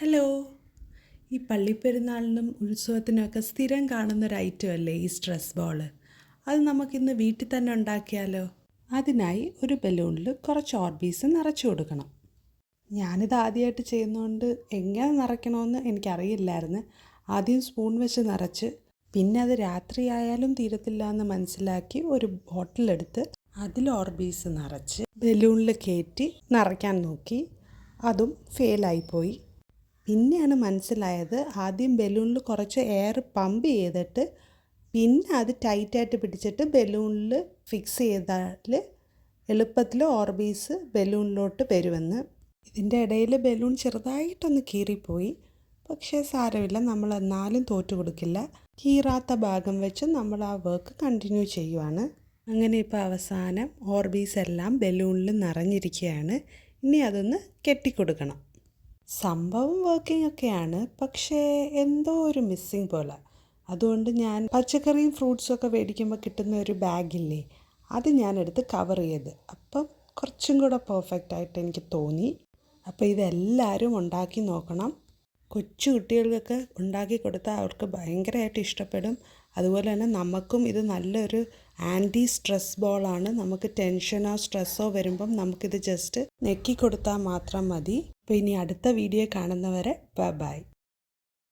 Hello. ഈ പള്ളിപ്പെരുന്നാളിനും ഉത്സവത്തിനൊക്കെ സ്ഥിരം കാണുന്നൊരു ഐറ്റം അല്ലേ ഈ സ്ട്രെസ് ബോൾ. അത് നമുക്കിന്ന് വീട്ടിൽ തന്നെ ഉണ്ടാക്കിയാലോ? അതിനായി ഒരു ബലൂണിൽ കുറച്ച് ഓർബീസ് നിറച്ചു കൊടുക്കണം. ഞാനിത് ആദ്യമായിട്ട് ചെയ്യുന്നതുകൊണ്ട് എങ്ങനെ നിറയ്ക്കണമെന്ന് എനിക്കറിയില്ലായിരുന്നു. ആദ്യം സ്പൂൺ വെച്ച് നിറച്ച്, പിന്നെ അത് രാത്രിയായാലും തീരത്തില്ല എന്ന് മനസ്സിലാക്കി ഒരു ബോട്ടിലെടുത്ത് അതിൽ ഓർബീസ് നിറച്ച് ബലൂണിൽ കയറ്റി നിറയ്ക്കാൻ നോക്കി. അതും ഫെയിലായിപ്പോയി. പിന്നെയാണ് മനസ്സിലായത്, ആദ്യം ബലൂണിൽ കുറച്ച് എയർ പമ്പ് ചെയ്തിട്ട് പിന്നെ അത് ടൈറ്റായിട്ട് പിടിച്ചിട്ട് ബലൂണിൽ ഫിക്സ് ചെയ്താൽ എളുപ്പത്തിൽ ഓർബീസ് ബലൂണിലോട്ട് വരുമെന്ന്. ഇതിൻ്റെ ഇടയിൽ ബലൂൺ ചെറുതായിട്ടൊന്ന് കീറിപ്പോയി. പക്ഷേ സാരമില്ല, നമ്മൾ എന്നാലും തോറ്റു കൊടുക്കില്ല. കീറാത്ത ഭാഗം വെച്ച് നമ്മൾ ആ വർക്ക് കണ്ടിന്യൂ ചെയ്യുവാണ്. അങ്ങനെ ഇപ്പോൾ അവസാനം ഓർബീസ് എല്ലാം ബലൂണിൽ നിറഞ്ഞിരിക്കുകയാണ്. ഇനി അതൊന്ന് കെട്ടിക്കൊടുക്കണം. സംഭവം വർക്കിംഗ് ഒക്കെയാണ്, പക്ഷേ എന്തോ ഒരു മിസ്സിങ് പോലെ. അതുകൊണ്ട് ഞാൻ പച്ചക്കറിയും ഫ്രൂട്ട്സും ഒക്കെ മേടിക്കുമ്പോൾ കിട്ടുന്ന ഒരു ബാഗില്ലേ, അത് ഞാനെടുത്ത് കവർ ചെയ്ത്. അപ്പം കുറച്ചും കൂടെ പെർഫെക്റ്റ് ആയിട്ട് എനിക്ക് തോന്നി. അപ്പോൾ ഇതെല്ലാവരും ഉണ്ടാക്കി നോക്കണം. കൊച്ചു കുട്ടികൾക്കൊക്കെ ഉണ്ടാക്കി കൊടുത്താൽ അവർക്ക് ഭയങ്കരമായിട്ട് ഇഷ്ടപ്പെടും. അതുപോലെ തന്നെ നമുക്കും ഇത് നല്ലൊരു ആൻറ്റി സ്ട്രെസ് ബോളാണ്. നമുക്ക് ടെൻഷനോ സ്ട്രെസ്സോ വരുമ്പം നമുക്കിത് ജസ്റ്റ് ഞെക്കി കൊടുത്താൽ മാത്രം മതി. അപ്പോൾ ഇനി അടുത്ത വീഡിയോ കാണുന്നവരെ ബൈ.